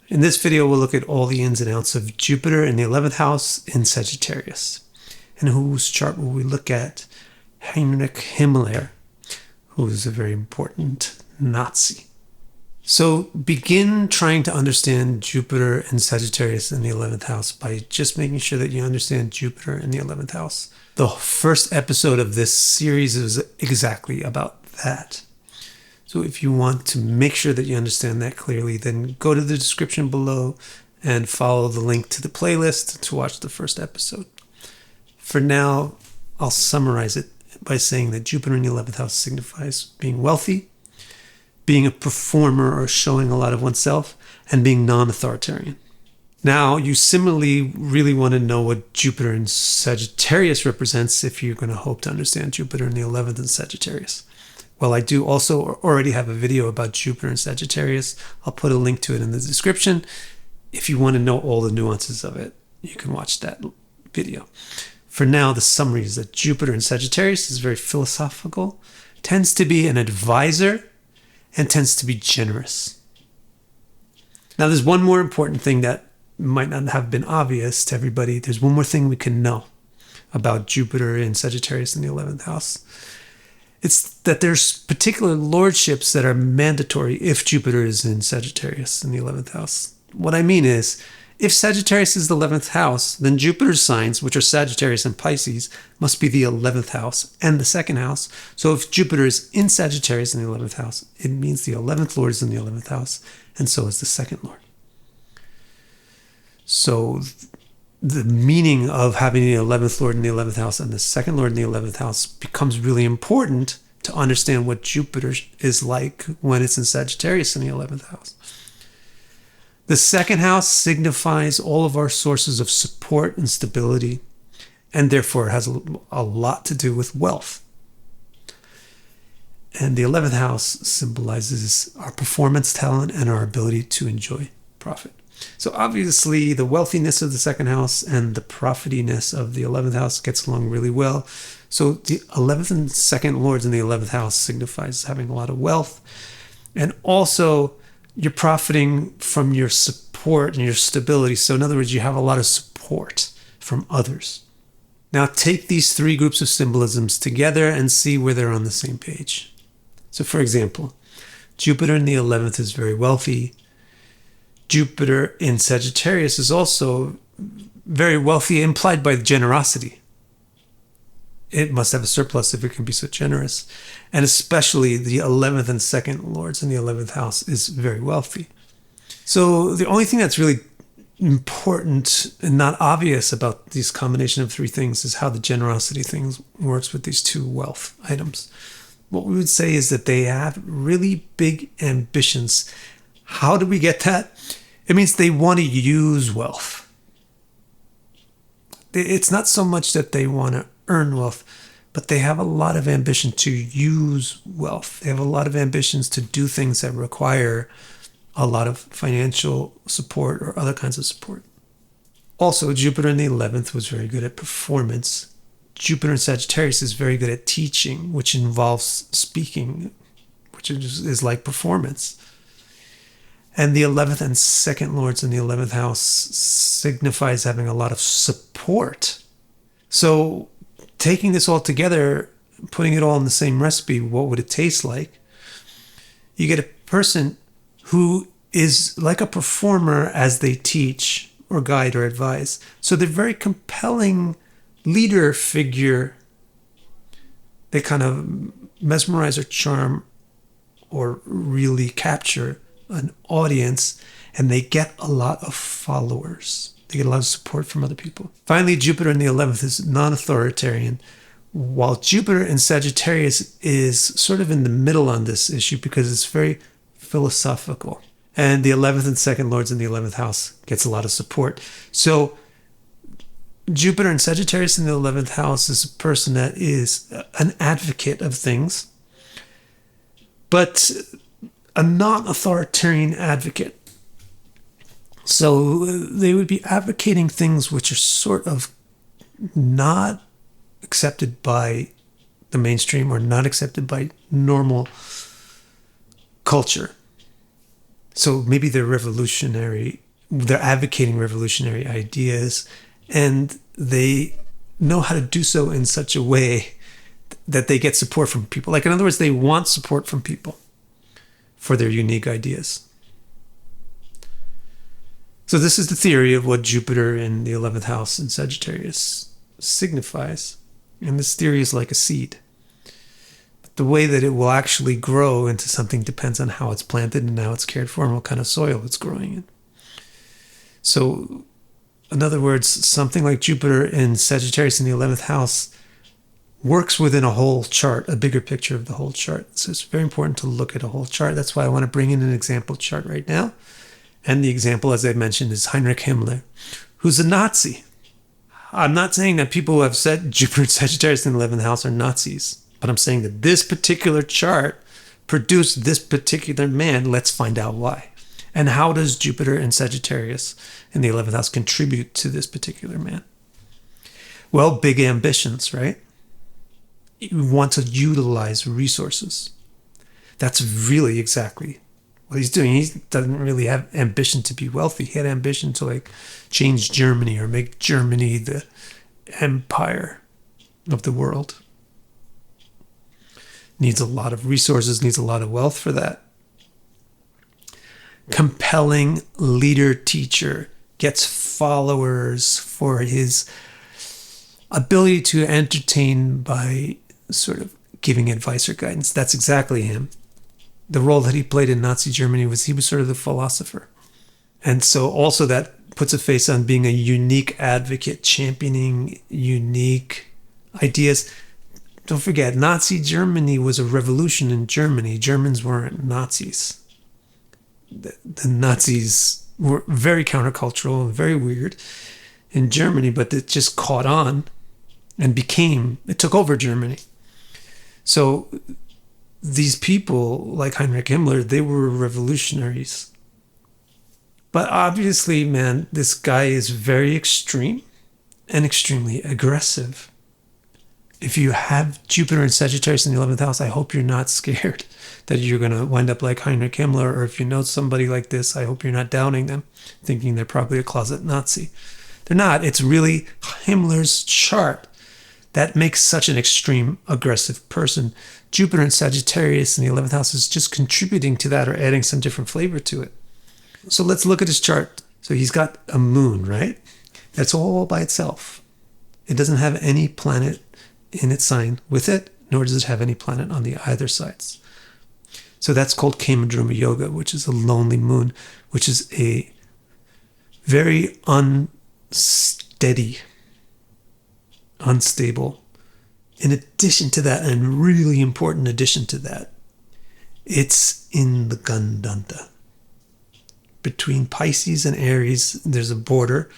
In this video, we'll look at all the ins and outs of Jupiter in the 11th house in Sagittarius. And whose chart will we look at? Heinrich Himmler, who is a very important Nazi. So begin trying to understand Jupiter and Sagittarius in the 11th house by just making sure that you understand Jupiter in the 11th house. The first episode of this series is exactly about that. So if you want to make sure that you understand that clearly, then go to the description below and follow the link to the playlist to watch the first episode. For now, I'll summarize it by saying that Jupiter in the 11th house signifies being wealthy, being a performer or showing a lot of oneself, and being non-authoritarian. Now, you similarly really want to know what Jupiter in Sagittarius represents if you're going to hope to understand Jupiter in the 11th in Sagittarius. Well, I do also already have a video about Jupiter in Sagittarius. I'll put a link to it in the description. If you want to know all the nuances of it, you can watch that video. For now, the summary is that Jupiter in Sagittarius is very philosophical, tends to be an advisor, and tends to be generous. Now, there's one more important thing that might not have been obvious to everybody. There's one more thing we can know about Jupiter in Sagittarius in the 11th house. It's that there's particular lordships that are mandatory if Jupiter is in Sagittarius in the 11th house. What I mean is, if Sagittarius is the 11th house, then Jupiter's signs, which are Sagittarius and Pisces, must be the 11th house and the second house. So if Jupiter is in Sagittarius in the 11th house, it means the 11th Lord is in the 11th house, and so is the second Lord. So the meaning of having the 11th Lord in the 11th house and the second Lord in the 11th house becomes really important to understand what Jupiter is like when it's in Sagittarius in the 11th house. The second house signifies all of our sources of support and stability, and therefore has a lot to do with wealth. And the 11th house symbolizes our performance talent and our ability to enjoy profit. So obviously the wealthiness of the second house and the profitiness of the 11th house gets along really well. So the 11th and second lords in the 11th house signifies having a lot of wealth, and also you're profiting from your support and your stability. So in other words, you have a lot of support from others. Now take these three groups of symbolisms together and see where they're on the same page. So for example, Jupiter in the 11th is very wealthy. Jupiter in Sagittarius is also very wealthy, implied by generosity. It must have a surplus if it can be so generous. And especially the 11th and second lords in the 11th house is very wealthy. So the only thing that's really important and not obvious about this combination of three things is how the generosity thing works with these two wealth items. What we would say is that they have really big ambitions. How do we get that? It means they want to use wealth. It's not so much that they want to earn wealth, but they have a lot of ambition to use wealth. They have a lot of ambitions to do things that require a lot of financial support or other kinds of support. Also, Jupiter in the 11th was very good at performance. Jupiter in Sagittarius is very good at teaching, which involves speaking, which is like performance. And the 11th and second lords in the 11th house signifies having a lot of support. So taking this all together, putting it all in the same recipe, what would it taste like? You get a person who is like a performer as they teach or guide or advise. So they're very compelling leader figure. They kind of mesmerize or charm or really capture an audience, and they get a lot of followers. They get a lot of support from other people. Finally, Jupiter in the 11th is non-authoritarian, while Jupiter in Sagittarius is sort of in the middle on this issue because it's very philosophical. And the 11th and second lords in the 11th house gets a lot of support. So Jupiter in Sagittarius in the 11th house is a person that is an advocate of things, but a non-authoritarian advocate. So they would be advocating things which are sort of not accepted by the mainstream or not accepted by normal culture. So maybe they're revolutionary, they're advocating revolutionary ideas, and they know how to do so in such a way that they get support from people. Like, in other words, they want support from people for their unique ideas. So this is the theory of what Jupiter in the 11th house in Sagittarius signifies. And this theory is like a seed. But the way that it will actually grow into something depends on how it's planted and how it's cared for and what kind of soil it's growing in. So, in other words, something like Jupiter in Sagittarius in the 11th house works within a whole chart, a bigger picture of the whole chart. So it's very important to look at a whole chart. That's why I want to bring in an example chart right now. And the example, as I mentioned, is Heinrich Himmler, who's a Nazi. I'm not saying that people who have set Jupiter and Sagittarius in the 11th house are Nazis, but I'm saying that this particular chart produced this particular man. Let's find out why. And how does Jupiter and Sagittarius in the 11th house contribute to this particular man? Well, big ambitions, right? You want to utilize resources. That's really exactly what he's doing. He doesn't really have ambition to be wealthy. He had ambition to like change Germany or make Germany the empire of the world. Needs a lot of resources, needs a lot of wealth for that. Compelling leader teacher, gets followers for his ability to entertain by sort of giving advice or guidance. That's exactly him. The role that he played in Nazi Germany was he was sort of the philosopher. And so also that puts a face on being a unique advocate, championing unique ideas. Don't forget, Nazi Germany was a revolution in Germany. Germans weren't Nazis. The Nazis were very countercultural and very weird in Germany, but it just caught on and it took over Germany. So these people like Heinrich Himmler, they were revolutionaries. But obviously, man, this guy is very extreme and extremely aggressive. If you have Jupiter and Sagittarius in the 11th house, I hope you're not scared that you're going to wind up like Heinrich Himmler. Or if you know somebody like this, I hope you're not doubting them, thinking they're probably a closet Nazi. They're not. It's really Himmler's chart that makes such an extreme, aggressive person. Jupiter and Sagittarius in the 11th house is just contributing to that or adding some different flavor to it. So let's look at his chart. So he's got a moon, right? That's all by itself. It doesn't have any planet in its sign with it, nor does it have any planet on the either sides. So that's called Kamadruma Yoga, which is a lonely moon, which is a very unsteady, unstable. In addition to that, and really important addition to that, it's in the Gandanta. Between Pisces and Aries, there's a border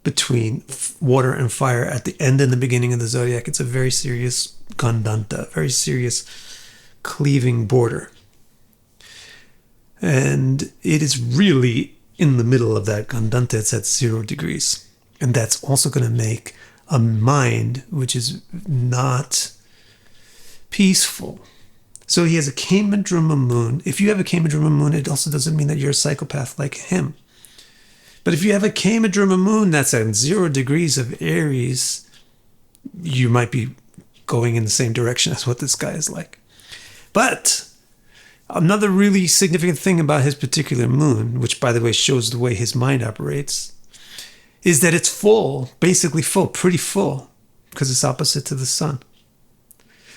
between water and fire at the end and the beginning of the zodiac. It's a very serious Gandanta, very serious cleaving border. And it is really in the middle of that Gandanta. It's at 0 degrees. And that's also going to make a mind which is not peaceful. So he has a Kamadruma moon. If you have a Kamadruma moon, it also doesn't mean that you're a psychopath like him. But if you have a Kamadruma moon that's at 0 degrees of Aries, you might be going in the same direction as what this guy is like. But another really significant thing about his particular moon, which by the way shows the way his mind operates, is that it's full, basically full, pretty full, because it's opposite to the sun.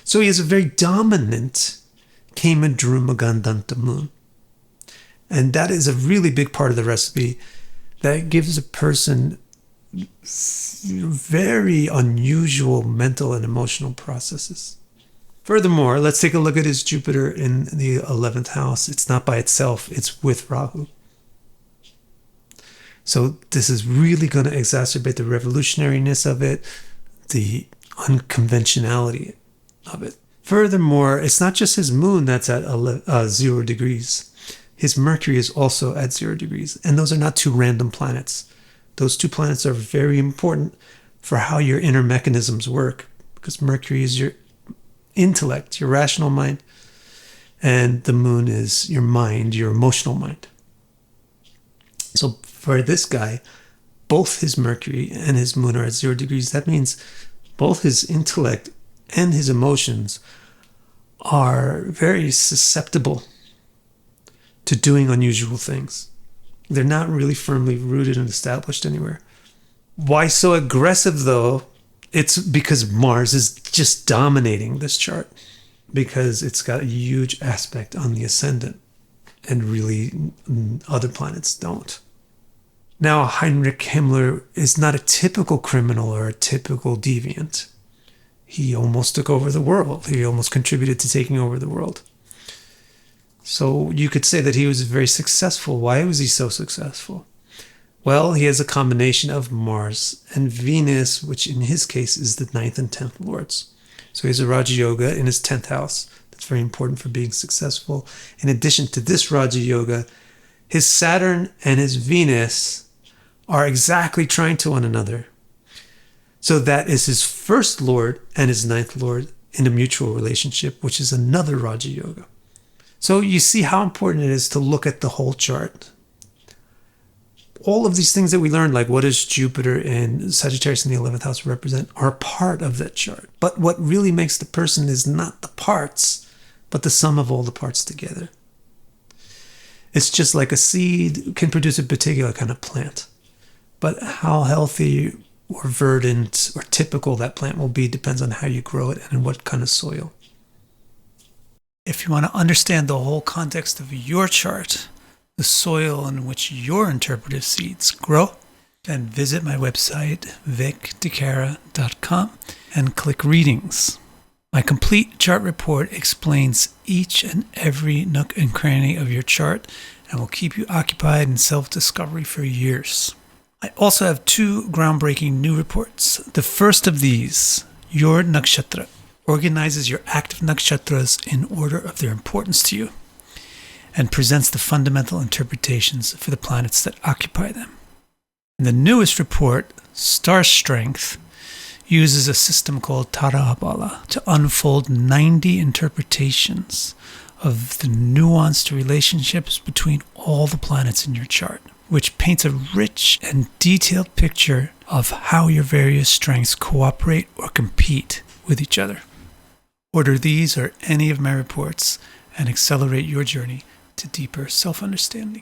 So he has a very dominant Kamadruma Gandanta moon. And that is a really big part of the recipe that gives a person very unusual mental and emotional processes. Furthermore, let's take a look at his Jupiter in the 11th house. It's not by itself, it's with Rahu. So this is really going to exacerbate the revolutionariness of it, the unconventionality of it. Furthermore, it's not just his moon that's at 0 degrees. His Mercury is also at 0 degrees. And those are not two random planets. Those two planets are very important for how your inner mechanisms work, because Mercury is your intellect, your rational mind, and the moon is your mind, your emotional mind. So for this guy, both his Mercury and his Moon are at 0 degrees. That means both his intellect and his emotions are very susceptible to doing unusual things. They're not really firmly rooted and established anywhere. Why so aggressive, though? It's because Mars is just dominating this chart, because it's got a huge aspect on the ascendant, and really other planets don't. Now, Heinrich Himmler is not a typical criminal or a typical deviant. He almost took over the world. He almost contributed to taking over the world. So you could say that he was very successful. Why was he so successful? Well, he has a combination of Mars and Venus, which in his case is the 9th and 10th lords. So he has a Raja Yoga in his 10th house. That's very important for being successful. In addition to this Raja Yoga, his Saturn and his Venus are exactly trying to one another. So that is his first lord and his 9th lord in a mutual relationship, which is another Raja Yoga. So you see how important it is to look at the whole chart. All of these things that we learned, like what does Jupiter and Sagittarius in the 11th house represent, are part of that chart. But what really makes the person is not the parts, but the sum of all the parts together. It's just like a seed can produce a particular kind of plant. But how healthy or verdant or typical that plant will be depends on how you grow it and in what kind of soil. If you want to understand the whole context of your chart, the soil in which your interpretive seeds grow, then visit my website, vicdecara.com, and click Readings. My complete chart report explains each and every nook and cranny of your chart and will keep you occupied in self-discovery for years. I also have 2 groundbreaking new reports. The first of these, Your Nakshatra, organizes your active nakshatras in order of their importance to you and presents the fundamental interpretations for the planets that occupy them. And the newest report, Star Strength, uses a system called Tara-Bala to unfold 90 interpretations of the nuanced relationships between all the planets in your chart, which paints a rich and detailed picture of how your various strengths cooperate or compete with each other. Order these or any of my reports and accelerate your journey to deeper self-understanding.